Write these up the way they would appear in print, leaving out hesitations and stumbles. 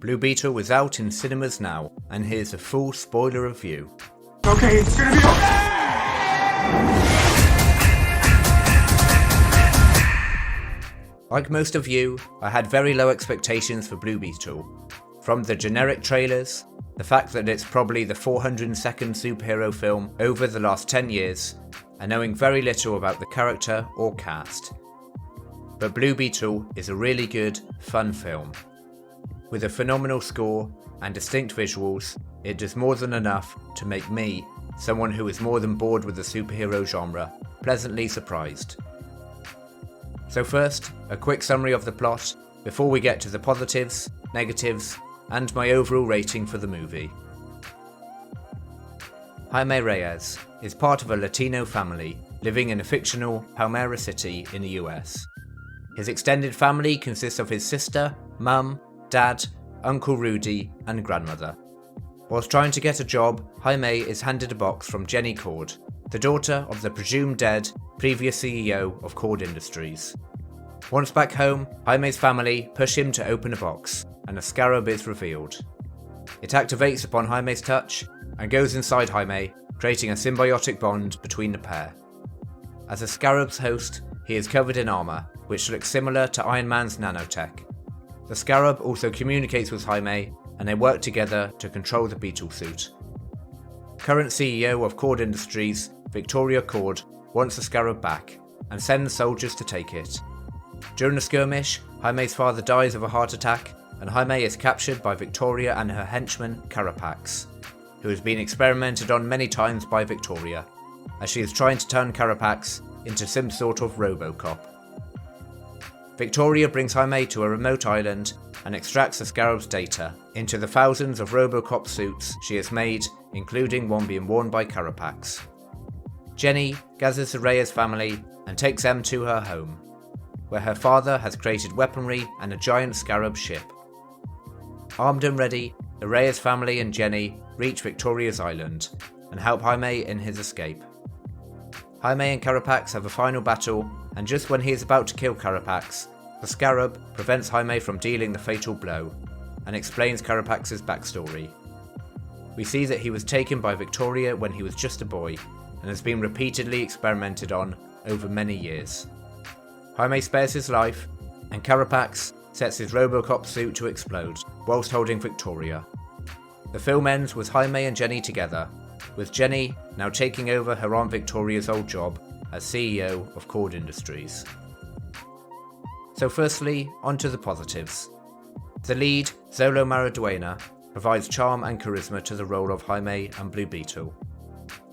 Blue Beetle was out in cinemas now, and here's a full spoiler review. Okay, it's gonna be okay! Like most of you, I had very low expectations for Blue Beetle. From the generic trailers, the fact that it's probably the 402nd superhero film over the last 10 years, and knowing very little about the character or cast. But Blue Beetle is a really good, fun film. With a phenomenal score and distinct visuals, it does more than enough to make me, someone who is more than bored with the superhero genre, pleasantly surprised. So first, a quick summary of the plot before we get to the positives, negatives, and my overall rating for the movie. Jaime Reyes is part of a Latino family living in a fictional Palmera City in the US. His extended family consists of his sister, mum, dad, Uncle Rudy, and grandmother. Whilst trying to get a job, Jaime is handed a box from Jenny Cord, the daughter of the presumed dead previous CEO of Cord Industries. Once back home, Jaime's family push him to open a box, and a scarab is revealed. It activates upon Jaime's touch, and goes inside Jaime, creating a symbiotic bond between the pair. As a scarab's host, he is covered in armour, which looks similar to Iron Man's nanotech. The scarab also communicates with Jaime, and they work together to control the Beetle suit. Current CEO of Cord Industries, Victoria Cord, wants the scarab back, and sends soldiers to take it. During the skirmish, Jaime's father dies of a heart attack, and Jaime is captured by Victoria and her henchman, Carapax, who has been experimented on many times by Victoria, as she is trying to turn Carapax into some sort of Robocop. Victoria brings Jaime to a remote island and extracts the scarab's data into the thousands of Robocop suits she has made, including one being worn by Carapax. Jenny gathers the Reyes family and takes them to her home, where her father has created weaponry and a giant scarab ship. Armed and ready, the Reyes family and Jenny reach Victoria's island and help Jaime in his escape. Jaime and Carapax have a final battle, and just when he is about to kill Carapax, the scarab prevents Jaime from dealing the fatal blow, and explains Carapax's backstory. We see that he was taken by Victoria when he was just a boy, and has been repeatedly experimented on over many years. Jaime spares his life, and Carapax sets his Robocop suit to explode, whilst holding Victoria. The film ends with Jaime and Jenny together, with Jenny now taking over her Aunt Victoria's old job as CEO of Cord Industries. So firstly, onto the positives. The lead, Xolo Maridueña, provides charm and charisma to the role of Jaime and Blue Beetle.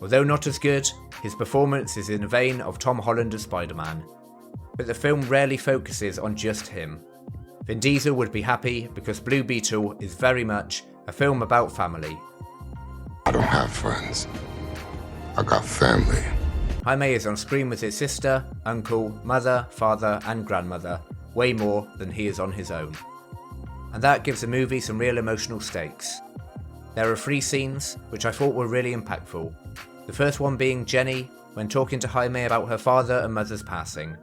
Although not as good, his performance is in the vein of Tom Holland as Spider-Man, but the film rarely focuses on just him. Vin Diesel would be happy because Blue Beetle is very much a film about family. I don't have friends. I got family. Jaime is on screen with his sister, uncle, mother, father, and grandmother, way more than he is on his own. And that gives the movie some real emotional stakes. There are 3 scenes which I thought were really impactful. The first one being Jenny when talking to Jaime about her father and mother's passing.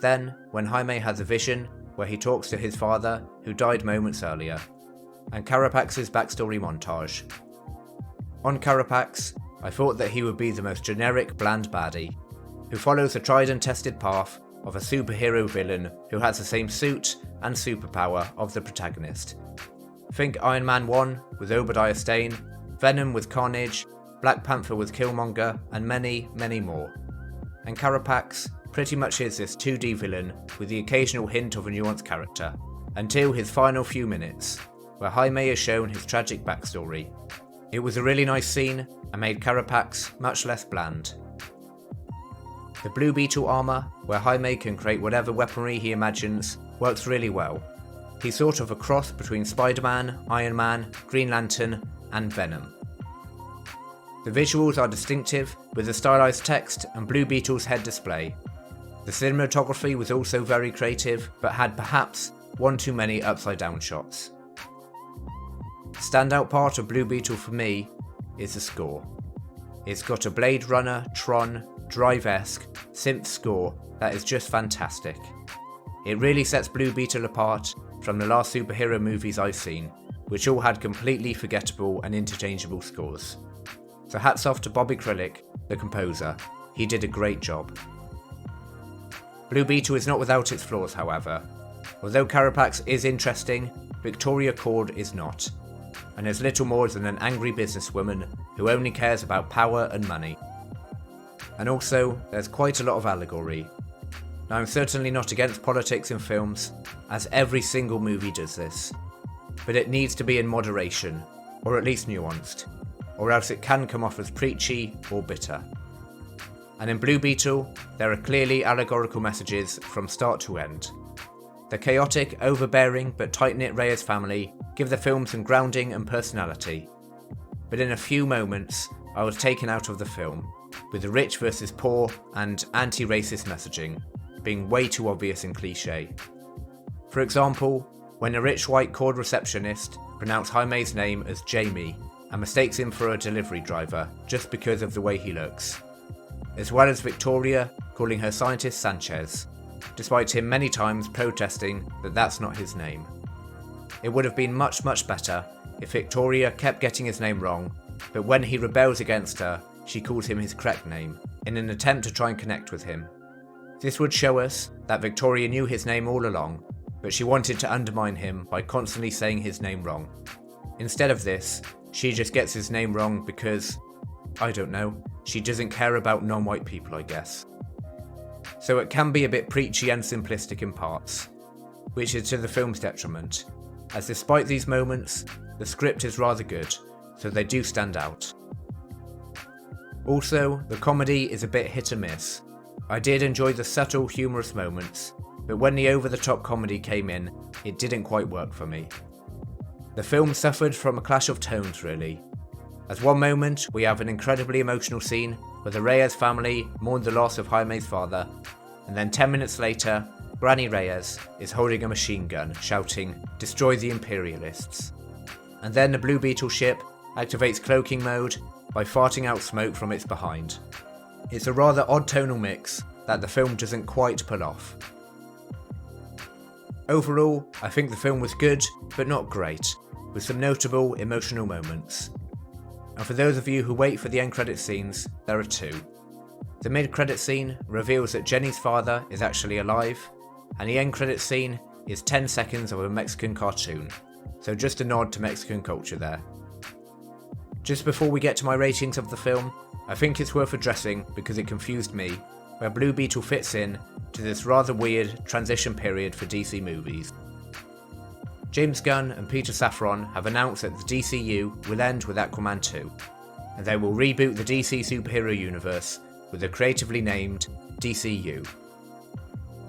Then, when Jaime has a vision where he talks to his father, who died moments earlier. And Carapax's backstory montage. On Carapax, I thought that he would be the most generic, bland baddie, who follows the tried and tested path of a superhero villain who has the same suit and superpower of the protagonist. Think Iron Man 1 with Obadiah Stane, Venom with Carnage, Black Panther with Killmonger, and many, many more. And Carapax pretty much is this 2D villain with the occasional hint of a nuanced character, until his final few minutes, where Jaime is shown his tragic backstory. It was a really nice scene and made Carapax much less bland. The Blue Beetle armour, where Jaime can create whatever weaponry he imagines, works really well. He's sort of a cross between Spider-Man, Iron Man, Green Lantern, and Venom. The visuals are distinctive, with the stylized text and Blue Beetle's head display. The cinematography was also very creative, but had perhaps one too many upside down shots. The standout part of Blue Beetle for me is the score. It's got a Blade Runner, Tron, Drive-esque synth score that is just fantastic. It really sets Blue Beetle apart from the last superhero movies I've seen, which all had completely forgettable and interchangeable scores. So hats off to Bobby Krilic, the composer. He did a great job. Blue Beetle is not without its flaws, however. Although Carapax is interesting, Victoria Cord is not, and is little more than an angry businesswoman who only cares about power and money. And also, there's quite a lot of allegory. Now, I'm certainly not against politics in films, as every single movie does this, but it needs to be in moderation, or at least nuanced, or else it can come off as preachy or bitter. And in Blue Beetle, there are clearly allegorical messages from start to end. The chaotic, overbearing but tight-knit Reyes family give the film some grounding and personality. But in a few moments, I was taken out of the film, with the rich versus poor and anti-racist messaging being way too obvious and cliché. For example, when a rich white Cord receptionist pronounced Jaime's name as Jamie and mistakes him for a delivery driver just because of the way he looks, as well as Victoria calling her scientist Sanchez, despite him many times protesting that that's not his name. It would have been much better if Victoria kept getting his name wrong, but when he rebels against her, she calls him his correct name, in an attempt to try and connect with him. This would show us that Victoria knew his name all along, but she wanted to undermine him by constantly saying his name wrong. Instead of this, she just gets his name wrong because, I don't know, she doesn't care about non-white people, I guess. So it can be a bit preachy and simplistic in parts, which is to the film's detriment, as despite these moments, the script is rather good, so they do stand out. Also, the comedy is a bit hit or miss. I did enjoy the subtle, humorous moments, but when the over-the-top comedy came in, it didn't quite work for me. The film suffered from a clash of tones, really. As one moment, we have an incredibly emotional scene where the Reyes family mourn the loss of Jaime's father, and then 10 minutes later, Granny Reyes is holding a machine gun, shouting, "Destroy the Imperialists." And then the Blue Beetle ship activates cloaking mode by farting out smoke from its behind. It's a rather odd tonal mix that the film doesn't quite pull off. Overall, I think the film was good, but not great, with some notable emotional moments. And for those of you who wait for the end credit scenes, there are two. The mid-credit scene reveals that Jenny's father is actually alive, and the end credit scene is 10 seconds of a Mexican cartoon, so just a nod to Mexican culture there. Just before we get to my ratings of the film, I think it's worth addressing because it confused me, where Blue Beetle fits in to this rather weird transition period for DC movies. James Gunn and Peter Safran have announced that the DCU will end with Aquaman 2, and they will reboot the DC superhero universe with a creatively named DCU.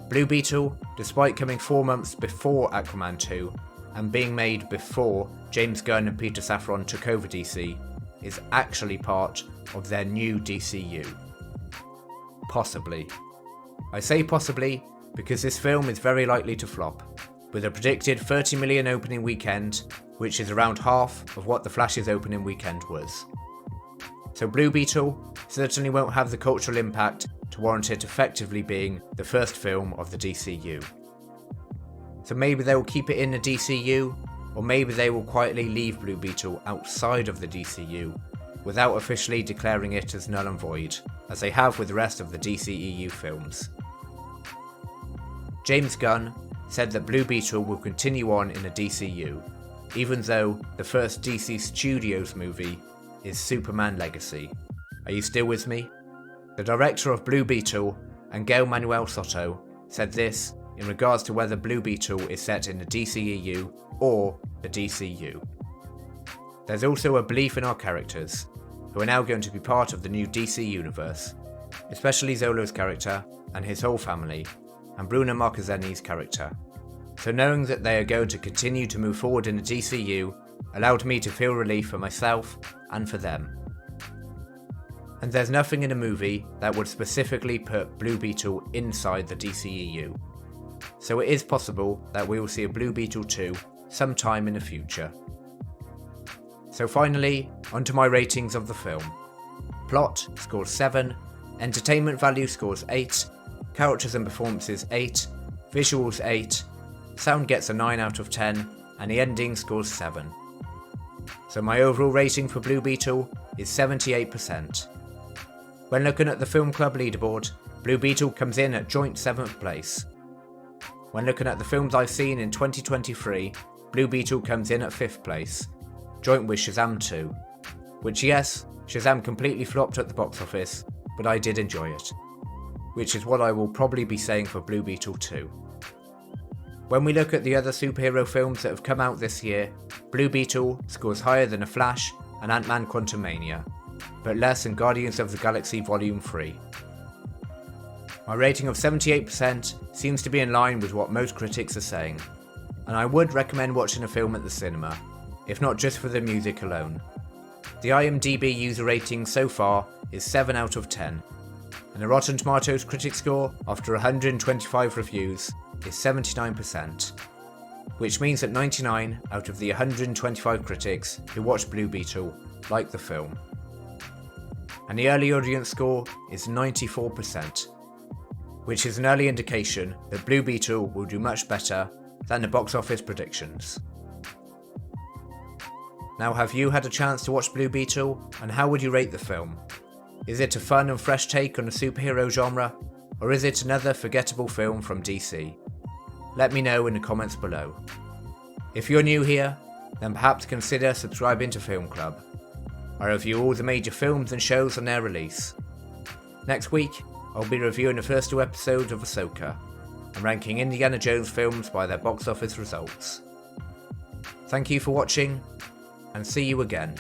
Blue Beetle, despite coming 4 months before Aquaman 2 and being made before James Gunn and Peter Safran took over DC, is actually part of their new DCU. Possibly. I say possibly because this film is very likely to flop, with a predicted 30 million opening weekend, which is around half of what The Flash's opening weekend was. So Blue Beetle certainly won't have the cultural impact to warrant it effectively being the first film of the DCU. So maybe they will keep it in the DCU, or maybe they will quietly leave Blue Beetle outside of the DCU, without officially declaring it as null and void, as they have with the rest of the DCEU films. James Gunn said that Blue Beetle will continue on in the DCU, even though the first DC Studios movie is Superman Legacy. Are you still with me? The director of Blue Beetle, Angel Manuel Soto, said this in regards to whether Blue Beetle is set in the DCEU or the DCU. There's also a belief in our characters, who are now going to be part of the new DC universe, especially Zolo's character and his whole family, and Bruno Marquezini's character. So knowing that they are going to continue to move forward in the DCU allowed me to feel relief for myself and for them. And there's nothing in the movie that would specifically put Blue Beetle inside the DCEU. So it is possible that we will see a Blue Beetle 2 sometime in the future. So finally, onto my ratings of the film. Plot scores 7, entertainment value scores 8, characters and performances 8, visuals 8, sound gets a 9 out of 10, and the ending scores 7. so my overall rating for Blue Beetle is 78%. When looking at the Film Club leaderboard, Blue Beetle comes in at joint 7th place. When looking at the films I've seen in 2023, Blue Beetle comes in at 5th place, joint with Shazam 2, which yes, Shazam completely flopped at the box office, but I did enjoy it, which is what I will probably be saying for Blue Beetle 2. When we look at the other superhero films that have come out this year, Blue Beetle scores higher than The Flash and Ant-Man Quantumania, but less than Guardians of the Galaxy Volume 3. My rating of 78% seems to be in line with what most critics are saying, and I would recommend watching a film at the cinema, if not just for the music alone. The IMDb user rating so far is 7 out of 10, and the Rotten Tomatoes critic score after 125 reviews is 79%, which means that 99 out of the 125 critics who watched Blue Beetle like the film. And the early audience score is 94%, which is an early indication that Blue Beetle will do much better than the box office predictions. Now, have you had a chance to watch Blue Beetle, and how would you rate the film? Is it a fun and fresh take on the superhero genre, or is it another forgettable film from DC? Let me know in the comments below. If you're new here, then perhaps consider subscribing to Film Club. I review all the major films and shows on their release. Next week, I'll be reviewing the first 2 episodes of Ahsoka, and ranking Indiana Jones films by their box office results. Thank you for watching, and see you again.